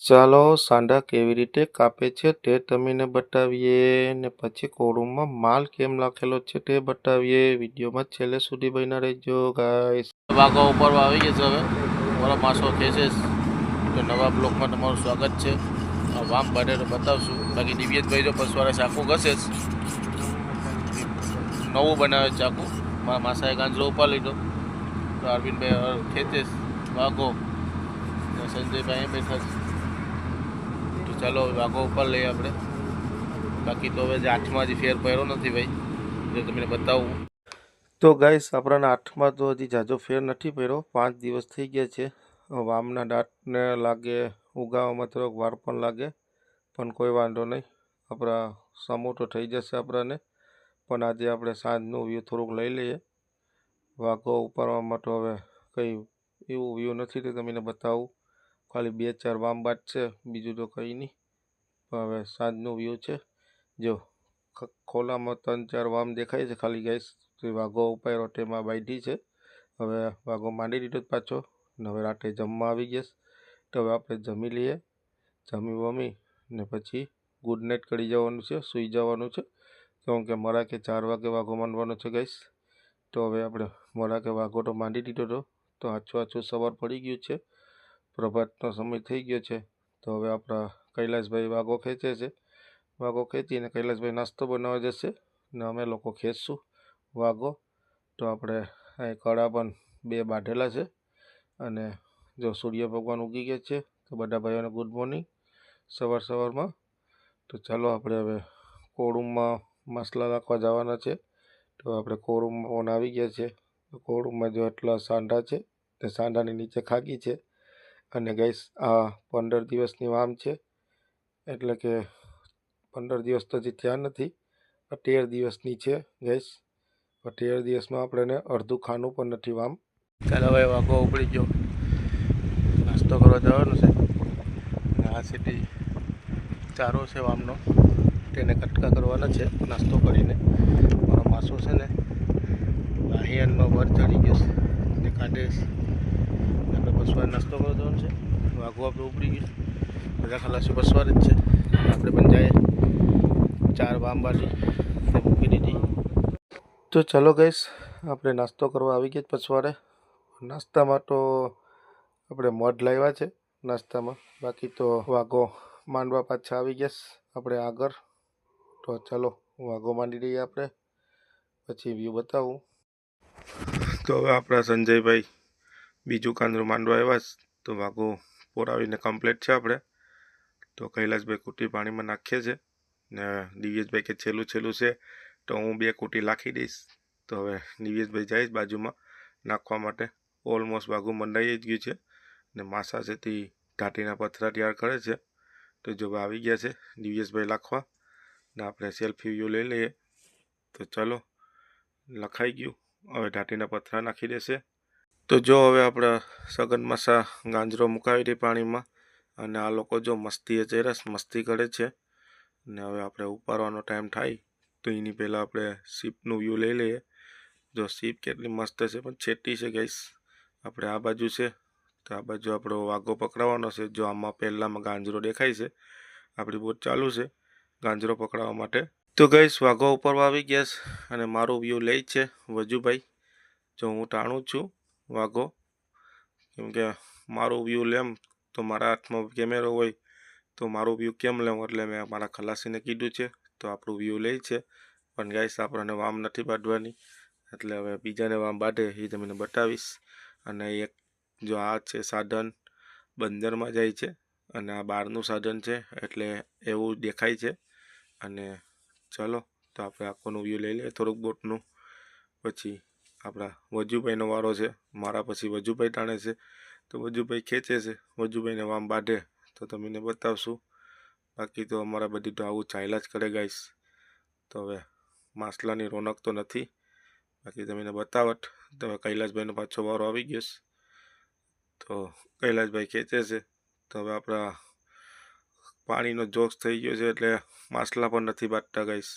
ચાલો સાંડા કેવી રીતે કાપે છે તે તમને બતાવીએ ને પછી કોળુમાં માલ કેમ લખેલો છે તે બતાવીએ. વિડીયોમાં છેલ્લે સુધી બન્યા રહેજો ગાઈસ. વાઘો ઉપર આવી ગયા છે. હવે મારા માસો ખેંચે તો નવા બ્લોકમાં તમારું સ્વાગત છે. વામ બારે તો બતાવશું. બાકી દિવ્યેશભાઈ જો પસવારે ચાકુ ઘસે જ નવું બનાવે ચાકુ. મારા માસાએ ગાંજલો ઉપર લીધો તો અરવિંદભાઈ ખેંચે વાઘો સંજયભાઈ બેઠા છે. તો ચાલો વાઘો ઉપર લઈએ આપણે. બાકી તો હવે જે હાથમાં હજી ફેર પડ્યો નથી ભાઈ, જો તમને બતાવું. તો ગાઈસ આપણાના હાથમાં તો હજી જાજો ફેર નથી પડ્યો. 5 દિવસ થઈ ગયા છે. વામના દાંતને લાગે, ઉગાવામાં થોડોક વાર પણ લાગે, પણ કોઈ વાંધો નહીં. આપણા સમૂહ તો થઈ જશે આપણાને. પણ આજે આપણે સાંજનું વ્યૂ થોડુંક લઈ લઈએ. વાઘો ઉપાડવામાં તો હવે કંઈ એવું વ્યૂ નથી તે તમને બતાવું. ખાલી 2-4 વામ બાદ છે, બીજું તો કંઈ નહીં. પણ હવે સાંજનું વ્યૂ છે. જો ખોલામાં 3-4 વામ દેખાય છે ખાલી ગાઈસ. વાઘો ઉપાડ્યો તેમાં બાંધી છે. હવે વાઘો માંડી દીધો પાછો ને હવે રાતે જમવા આવી ગયા. તો હવે આપણે જમી લઈએ. જમી વમી ને પછી ગુડ નાઇટ કરી જવાનું છે, સૂઈ જવાનું છે. કેમ કે મરાકે 4 વાગે વાઘો માંડવાનો છે ગાઈસ. તો હવે આપણે મરાકે વાઘો તો માંડી દીધો હતો, તો આછું સવાર પડી ગયું છે. પ્રભાતનો સમય થઈ ગયો છે. તો હવે આપણા કૈલાસભાઈ વાઘો ખેંચે છે. વાઘો ખેંચીને કૈલાસભાઈ નાસ્તો બનાવવા જશે ને અમે લોકો ખેંચશું વાઘો. તો આપણે અહીં કડા પણ 2 બાંધેલા છે. અને જો સૂર્ય ભગવાન ઉગી ગયા છે, તો બધા ભાઈઓને ગુડ મોર્નિંગ સવારમાં. તો ચાલો આપણે હવે કોળુમાં મસલા નાખવા જવાના છે. તો આપણે કોળુમાં પણ આવી ગયા છે. કોળુમાં જો એટલા સાંડા છે, તે સાંડાની નીચે ખાગી છે. અને ગાઈસ આ 15 દિવસની વામ છે, એટલે કે 15 દિવસ તો હજી થયા નથી, 13 દિવસની છે ગાઈસ. 13 દિવસમાં આપણે અડધું ખાનું પણ નથી વામ. ચાલો ભાઈ વાઘો ઉપડી ગયો, નાસ્તો કરવા જવાનું છે. આ સીટી ચારો છે વામનો, તેને કટકા કરવાના છે નાસ્તો કરીને. મારો માસો છે ને આહિયાનમાં વાર ચડી ગયો છે, તે કાઢે આપણે પસવારે નાસ્તો કરવા જવાનું છે. વાઘો આપણે ઉપડી ગયું, બધા ખલાસી પસવારે જ છે. આપણે પણ જાય 4 વામ બાજી મૂકી દીધી. તો ચાલો ગાઈસ આપણે નાસ્તો કરવા આવી ગયા પછવાડે. નાસ્તામાં તો આપણે મધ લાવ્યા છે નાસ્તામાં. બાકી તો વાઘો માંડવા પાછા આવી ગયા આપણે આગળ. તો ચાલો વાઘો માંડી દઈએ આપણે, પછી વ્યૂ બતાવું. તો હવે આપણા સંજયભાઈ બીજું કાંદરું માંડવા આવ્યા. તો વાઘો પોરાવીને કમ્પ્લીટ છે આપણે. તો કૈલાસભાઈ કુટી પાણીમાં નાખીએ છે ને દિવ્યેશભાઈ કે છેલ્લું છે, તો હું 2 કુટી નાખી દઈશ. તો હવે દિવ્યેશભાઈ જાય બાજુમાં નાખવા માટે. ઓલમોસ્ટ વાઘું મંડાઈ જ ગયું છે ને માસા છે તે ઘાટીના પથરા તૈયાર કરે છે. તો જો આવી ગયા છે દિવ્યેશભાઈ લખવા ને આપણે સેલ્ફી વ્યૂ લઈ લઈએ. તો ચાલો લખાઈ ગયું, હવે ઘાટીના પથરા નાખી દેશે. તો જો હવે આપણા સગન માસા ગાંજરો મુકાવી દે પાણીમાં, અને આ લોકો જો મસ્તી કરે છે. ને હવે આપણે ઉપાડવાનો ટાઈમ થાય તો એની પહેલાં આપણે શીપનું વ્યૂ લઈ લઈએ. જો શીપ કેટલી મસ્ત છે, પણ છેટી છે ગાઈસ. આપણે આ બાજુ છે, તો આ બાજુ આપણો વાઘો પકડાવવાનો છે. જો આમાં પહેલાંમાં ગાંજરો દેખાય છે, આપણી બોટ ચાલુ છે ગાંજરો પકડાવવા માટે. તો ગાઈસ વાઘો ઉપર આવી ગયા છે અને મારું વ્યૂ લે છે વજુભાઈ. જો હું ટાણું છું વાઘો, કેમકે મારું વ્યૂ લેમ તો મારા હાથમાં કેમેરો હોય તો મારું વ્યૂ કેમ લેવું, એટલે મેં મારા ખલાસીને કીધું છે. તો આપણું વ્યૂ લે છે. પણ ગાઈસ આપણને વામ નથી બાંધવાની, એટલે હવે બીજાને વામ બાંધે એ તમને બતાવીશ. અને એક જો આ છે સાધન બંદરમાં જાય છે, અને આ બહારનું સાધન છે, એટલે એવું દેખાય છે. અને ચલો તો આપણે આખોનું વ્યૂ લઈ લઈએ થોડુંક બોટનું. પછી આપણા વજુભાઈનો વારો છે, મારા પછી વજુભાઈ તાણે છે. તો વજુભાઈ ખેંચે છે, વજુભાઈને વામ બાંધે તો તમને બતાવશું. બાકી તો અમારા બધી તો આવું ચાલ્યા જ કરે ગાઈસ. તો હવે માસલાની રોનક તો નથી, બાકી તમને બતાવટ. તો હવે કૈલાસભાઈનો પાછો વારો આવી ગયો. તો કૈલાસભાઈ ખેંચે છે. તો હવે આપણા પાણીનો જોક્સ થઈ ગયો છે, એટલે માસલા પણ નથી બાંધતા ગાઈસ.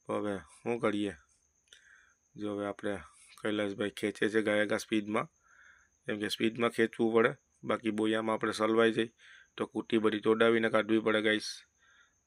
તો હવે શું કરીએ. જો હવે આપણે કૈલાસભાઈ ખેંચે છે ગાયગા સ્પીડમાં, કેમ કે સ્પીડમાં ખેંચવું પડે, બાકી બોયામાં આપણે સલવાઈ જઈ. તો કૂટી બધી તોડાવીને કાઢવી પડે ગાઈસ.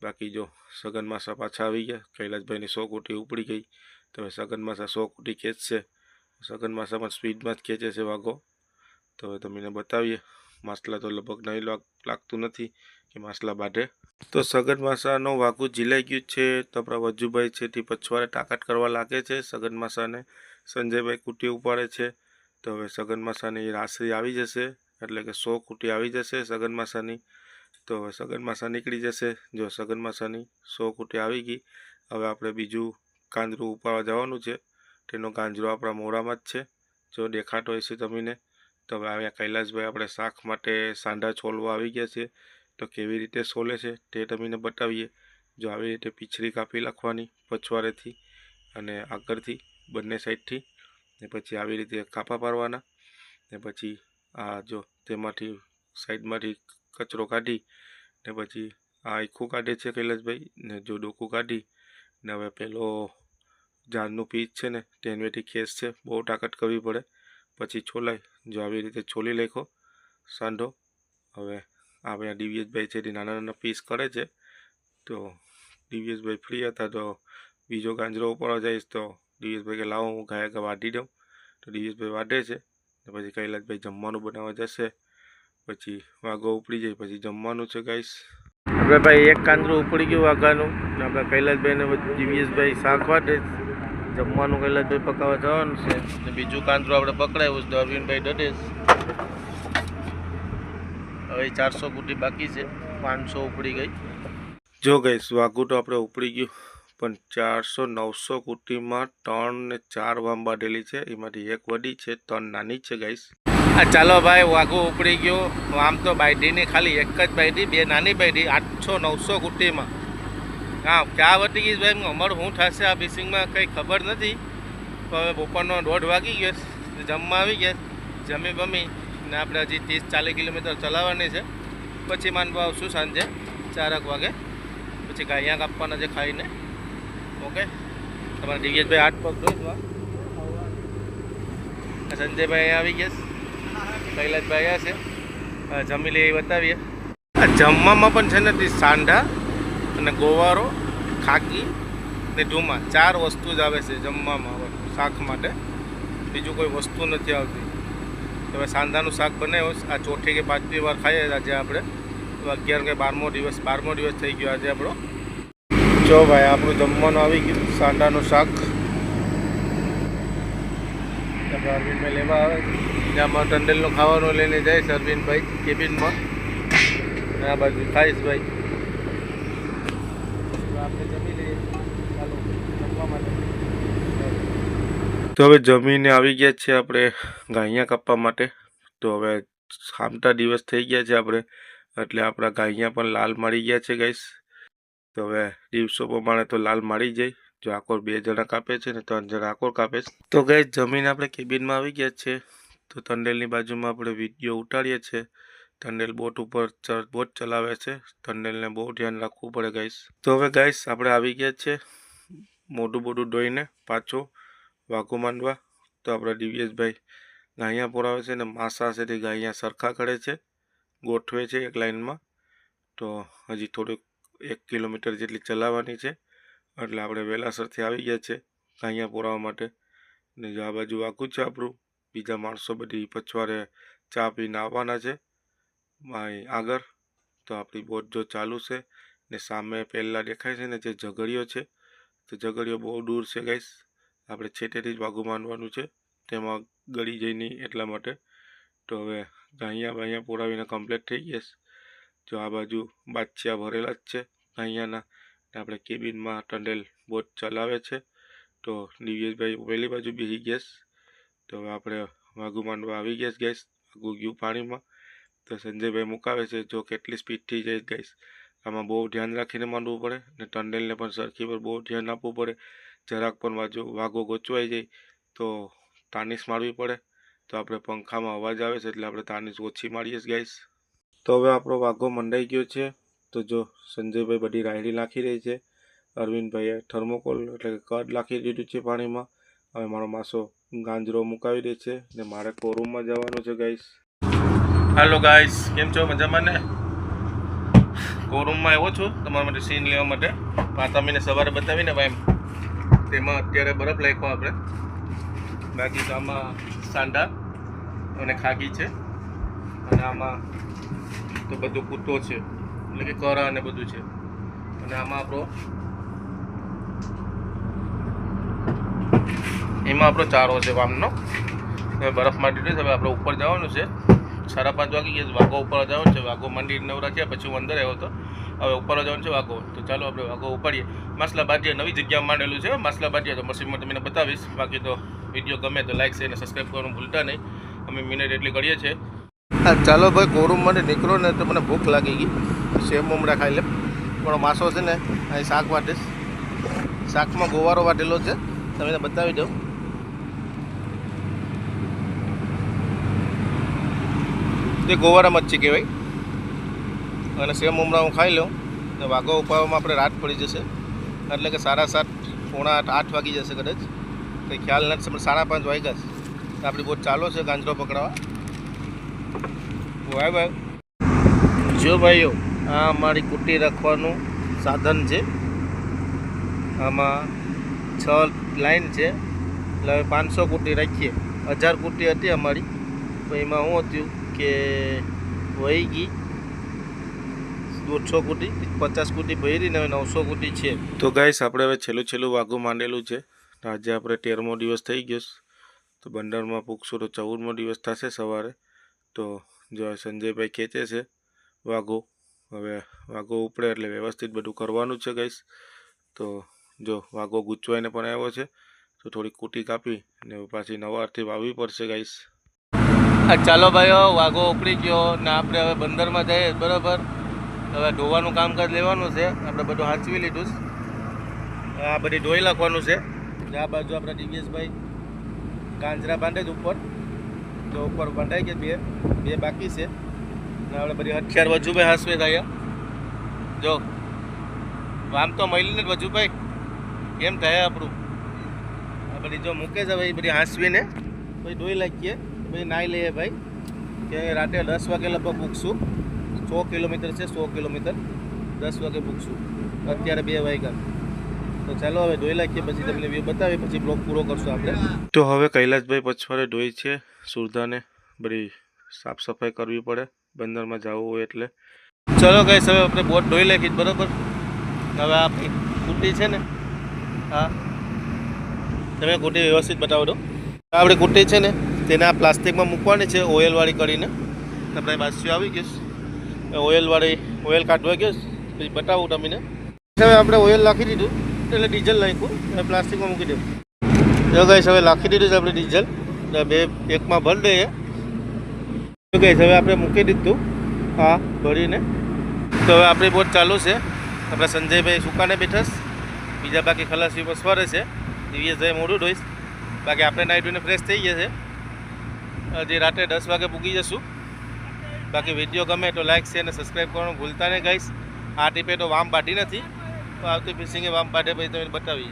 બાકી જો સગન માસા પાછા આવી ગયા. કૈલાસભાઈની 100 કૂટી ઉપડી ગઈ. તો હવે સગન માસા 100 કૂટી ખેંચશે. સગન માસા પણ સ્પીડમાં જ ખેંચે છે વાઘો. તો હવે તમને બતાવીએ. માસલા તો લગભગ નહીં લાગતું નથી કે માસલા બાંધે. તો સગન માસાનો વાઘું ઝીલાઈ ગયું છે. તો આપણા વજુભાઈ છે તે પછવાડે તાકાત કરવા લાગે છે. સગન માસાને સંજયભાઈ કૂટી ઉપાડે છે. તો હવે સગન માસાની રાશિ આવી જશે, એટલે કે 100 કૂટી આવી જશે સગન માસાની. તો હવે સગન માસા નીકળી જશે. જો સગન માસાની 100 કૂટી આવી ગઈ. હવે આપણે બીજું કાંદરું ઉપાડવા જવાનું છે. તેનો કાંજરો આપણા મોડામાં જ છે, જો દેખાતો હોય છે તમને. તો હવે અહીંયા કૈલાસભાઈ આપણે શાક માટે સાંડા છોલવા આવી ગયા છે. તો કેવી રીતે છોલે છે તે તમને બતાવીએ. જો આવી રીતે પીછરી કાપી નાખવાની પછવાડેથી અને આગળથી બંને સાઈડથી, ને પછી આવી રીતે કાપા પાડવાના. ને પછી આ જો તેમાંથી સાઈડમાંથી કચરો કાઢી ને પછી આ આખું કાઢે છે કૈલાસભાઈ, ને જો ડોકું કાઢી ને હવે પેલો ઝાડનું પીસ છે ને તેનવેથી ખેંચ છે. બહુ તાકાત કરવી પડે પછી છોલાય. જો આવી રીતે છોલી નાખો સાંધો. હવે આપણે દિવ્યેશભાઈ છે તે નાના નાના પીસ કરે છે. તો દિવ્યેશભાઈ ફ્રી હતા તો બીજો ગાંજરો ઉપાડવા જઈશ. તો દિવ્યેશભાઈ કે લાવો હું ગાયક વાઢી દઉં. તો દિવ્યેશભાઈ વાઢે છે. ને પછી કૈલાસભાઈ જમવાનું બનાવવા જશે. પછી વાઘો ઉપડી જાય પછી જમવાનું છે ગાઈસ. આપણે ભાઈ એક કાંદરું ઉપડી ગયું વાઘાનું. ને આપણે કૈલાસભાઈને દિવ્યેશભાઈ શાક વાટે. જમવાનું કૈલાસભાઈ પકાવવા જવાનું છે. ને બીજું કાંદરું આપણે પકડાયું છે અરવિંદભાઈ દડેશ. હવે 400 કૂટી બાકી છે, 500 ઉપડી ગઈ. જો ગાઈસ વાઘું તો આપણે ઉપડી ગયું, પણ 400-900 કૂટીમાં 3 ને 4 વામ બાંધેલી છે. એમાંથી એક વડી છે, 3 નાની છે ગાઈસ. આ ચાલો ભાઈ વાઘું ઉપડી ગયો. આમ તો બાયડીની ખાલી એક જ બાયડી, 2 નાની બાયડી 800-900 કૂટીમાં. હા ક્યાં વટી ગઈ ભાઈ, અમારું શું થશે આ ફિશિંગમાં કંઈ ખબર નથી. તો હવે બપોરનો 1:30 વાગી ગયો, જમવા આવી ગયા, જમી બમી ને આપણે હજી 30-40 કિલોમીટર ચલાવવાની છે. પછી માંડવા આવશું સાંજે 4 વાગે. પછી ગાયા કાપવાના છે ખાઈને. ઓકે, તમારા દિવ્યેશભાઈ 8 પગ ધોઈવા. સંજયભાઈ અહીંયા આવી ગયા, કૈલાસભાઈ આવ્યા છે. જમી લઈએ બતાવીએ. આ જમવામાં પણ છે ને સાંડા અને ગોવારો, ખાકી ને ઢૂમા 4 વસ્તુ જ આવે છે જમવામાં શાક માટે. બીજું કોઈ વસ્તુ નથી આવતી. હવે સાંધાનું શાક બનાવ્યું. આ ચોથી કે 5મી વાર ખાઈએ આજે આપણે. 11 કે 12મો દિવસ થઈ ગયો આજે આપણો. જો ભાઈ આપણું જમવાનું આવી ગયું, સાંડાનું શાક. અરવિંદભાઈ લેવા આવે જ્યાં ટંડેલનું ખાવાનું લઈને જાય છે અરવિંદભાઈ કેબિનમાં. આ બાજુ ખાઈશ ભાઈ. આપણે જમી લઈએ, ચાલો જમવા માટે. તો હવે જમીને આવી ગયા છે આપણે ગાયિયા કાપવા માટે. તો હવે સામટા દિવસ થઈ ગયા છે આપણે, એટલે આપણા ગાયિયા પણ લાલ મારી ગયા છે ગાઈસ. તો હવે દિવસો પ્રમાણે તો લાલ મારી જાય. જો આકોર 2 જણા કાપે છે ને 3 જણા આકોર કાપે છે. તો ગાઈસ જમીને આપણે કેબિનમાં આવી ગયા છે. તો ટંડેલની બાજુમાં આપણે વિડીયો ઉતારીએ છીએ. ટંડેલ બોટ ઉપર બોટ ચલાવે છે. ટંડેલને બહુ ધ્યાન રાખવું પડે ગાઈસ. તો હવે ગાઈસ આપણે આવી ગયા છે મોઢું ધોઈને પાછો વાઘો માંડવા. તો આપણા દિવ્યેશભાઈ ગાયિયા પોરાવે છે ને માસા છે તે ગાયિયા સરખા કરે છે, ગોઠવે છે એક લાઈનમાં. તો હજી થોડુંક 1 કિલોમીટર જેટલી ચલાવવાની છે, એટલે આપણે વહેલાસરથી આવી ગયા છે ગાયિયા પોરાવા માટે. ને જો આ બાજુ વાઘું છે આપણું. બીજા માણસો બધી પછવાડે ચા પીને આવવાના છે આગળ. તો આપણી બોટ જો ચાલુ છે ને સામે પહેલાં દેખાય છે ને જે ઝઘડિયો છે, તો ઝઘડિયો બહુ દૂર છે ગાઈસ. આપણે છેટેથી જ વાઘું માંડવાનું છે, તેમાં ગળી જાય નહીં એટલા માટે. તો હવે ગાયિયા પોરાવીને કમ્પ્લીટ થઈ ગયા. જો આ બાજુ બાદશિયા ભરેલા જ છે ગાયિયાના. આપણે કેબિનમાં ટંડેલ બોટ ચલાવે છે. તો દિવ્યેશભાઈ પહેલી બાજુ બેસી ગયા. તો હવે આપણે વાઘું માંડવા આવી ગયા ગેસ. વાઘું ગયું પાણીમાં. તો સંજયભાઈ મુકાવે છે. જો કેટલી સ્પીડથી જાય ગાઈસ. આમાં બહુ ધ્યાન રાખીને માંડવું પડે, ને ટંડેલને પણ સરખી પર બહુ ધ્યાન આપવું પડે. જરાક પણ વાઘો ગોચવાઈ જાય તો તાનીસ મારવી પડે. તો આપણે પંખામાં અવાજ આવે છે એટલે આપણે તાનીસ ઓછી મારીએ ગાઈસ. તો હવે આપણો વાઘો મંડાઈ ગયો છે. તો જો સંજયભાઈ બધી રાયડી નાખી રહી છે. અરવિંદભાઈએ થર્મોકોલ એટલે કે કડ નાખી દીધું છે પાણીમાં. હવે મારો માસો ગાંજરો મુકાવી દે છે ને મારે કોરૂમમાં જવાનું છે ગાઈસ. હાલો ગાઈસ, કેમ છો? મજામાં ને? શોરૂમમાં આવ્યો છું તમારા માટે સીન લેવા માટે. આ તમને સવારે બતાવીને ભાઈ તેમાં અત્યારે બરફ નાખ્યો આપણે. બાકી તો આમાં સાંડા અને ખાગી છે અને આમાં તો બધું કૂતો છે એટલે કે કરા અને બધું છે. અને આમાં આપણો ચારો છે વામનો. હવે બરફ માંડી રહી. હવે આપણે ઉપર જવાનું છે. 5:30 વાગી ગયા. વાઘો ઉપર જવાનું છે. વાઘો માંડી નવરા થયા પછી હું અંદર આવ્યો હતો. હવે ઉપર જવાનું છે વાઘો. તો ચાલો આપણે વાઘો ઉપાડીએ. માસલા બાજીયા નવી જગ્યામાં માંડેલું છે. માસલા બાજીયા તો મશીનમાં તમને બતાવીશ. બાકી તો વિડીયો ગમે તો લાઈક શેર અને સબસ્ક્રાઈબ કરવાનું ભૂલતા નહીં. અમે મિનિટ એટલી કરીએ છીએ. હા ચાલો ભાઈ, કોરૂમ માટે નીકળો ને તો મને ભૂખ લાગી ગઈ. સેવ મમરા ખાઈ લે. પણ માસો છે ને અહીં શાક વાટે. શાકમાં ગોવારો વાટેલો છે. તમને બતાવી દઉં. તે ગોવારા મચ્છી કહેવાય. અને સેવ મમરા હું ખાઈ લઉં તો વાઘો ઉપાડવામાં આપણે રાત પડી જશે. એટલે કે 7:30 પોણા 8 વાગી જશે કદાચ. કંઈ ખ્યાલ નથી. 5:30 વાગ્યા છે. તો આપણી બોટ ચાલો છે ગાંજરો પકડાવા. ભાઈ ભાઈ જો ભાઈઓ, આ અમારી કુટી રાખવાનું સાધન છે. આમાં 6 લાઈન છે. એટલે હવે 500 કુટી રાખીએ. 1000 કુટી હતી અમારી. તો એમાં શું હતું કે વહી ગઈ 150 કુટી, 50 કુટી ભરી ને હવે 900 કુટી છે. તો ગાઈસ આપણે હવે છેલ્લું વાઘું માંડેલું છે. આજે આપણે 13મો દિવસ થઈ ગયો. તો બંદરમાં પૂછશું તો 14મો દિવસ થશે સવારે. તો જો સંજયભાઈ ખેંચે છે વાઘો. હવે વાઘો ઉપડે એટલે વ્યવસ્થિત બધું કરવાનું છે ગાઈસ. તો જો વાઘો ગૂંચવાઈને પણ આવ્યો છે. તો થોડી કૂટી કાપી ને પાછી નવારથી વાવવી પડશે ગાઈસ. ચાલો ભાઈઓ, વાઘો ઉપડી ગયો ને આપણે હવે બંદરમાં જઈએ. બરાબર, હવે ધોવાનું કામકાજ લેવાનું છે. આપણે બધું હાંચવી લીધું છે. આ બધી ધોઈ નાખવાનું છે. આ બાજુ આપણા દિવ્યેશભાઈ કાંજરા બાંધે જ ઉપર. તો ઉપર બાંધાઈ ગયા બે બાકી છે. ને આપણે બધી હથિયાર વજુભાઈ હાંસવે થયા. જો આમ તો મહિલીને જ વજુભાઈ કેમ થાય આપણું. આ બધી જો મૂકે છે ભાઈ, બધી હાંસવીને પછી ધોઈ નાખીએ. પછી નાહી લઈએ ભાઈ. કે રાતે 10 વાગે લગભગ પૂગશું. 100 કિલોમીટર છે. 100 કિલોમીટર 10 વાગે પૂગશું. અત્યારે 2 વાગ્યા. તો ચાલો હવે ધોઈ નાખીએ. પછી તમને વ્યૂ બતાવીએ. પછી બ્લોગ પૂરો કરશું આપણે. તો હવે કૈલાસભાઈ પછવાડે ધોઈ છે સુરધાને. બધી સાફ સફાઈ કરવી પડે બંદરમાં જવું હોય એટલે. ચલો ગાઈસ, હવે આપણે બોટ ધોઈ નાખી. બરાબર, હવે આપણી કુટી છે ને, હા તમે કુટી વ્યવસ્થિત બતાવો દો. આપણી કુટી છે ને તેને આ પ્લાસ્ટિકમાં મૂકવાની છે ઓઇલવાળી કરીને. આપણે બાસ્યું આવી ગયું. ઓઇલ કાઢવા ગયો પછી બતાવું તમને. હવે આપણે ઓઇલ નાખી દીધું એટલે ડીઝલ નાખ્યું. હવે પ્લાસ્ટિકમાં મૂકી દઉં. જો ગાઈસ, હવે નાખી દીધું છે આપણે ડીઝલ. એકમાં ભરી દઈએ. જો ગાઈસ, હવે આપણે મૂકી દીધું હા ભરીને. તો હવે આપણી બોટ ચાલુ છે. આપણા સંજયભાઈ સુકાને બેઠા. બીજા બાકી ખલાસી પસવારે છે. દિવ્યેશભાઈ મોડું ધોઈશ. બાકી આપણે નાઈ ધોઈને ફ્રેશ થઈ ગયા છે. હજી રાતે 10 વાગે પૂગી જશું. બાકી વિડીયો ગમે તો લાઈક શેર અને સબસ્ક્રાઈબ કરવાનું ભૂલતા નહીં ગાઈસ. આ ટીપે તો વામ બાંધી નથી. તો આવતી ફિશિંગે વામ બાંધે પછી તમે બતાવીએ.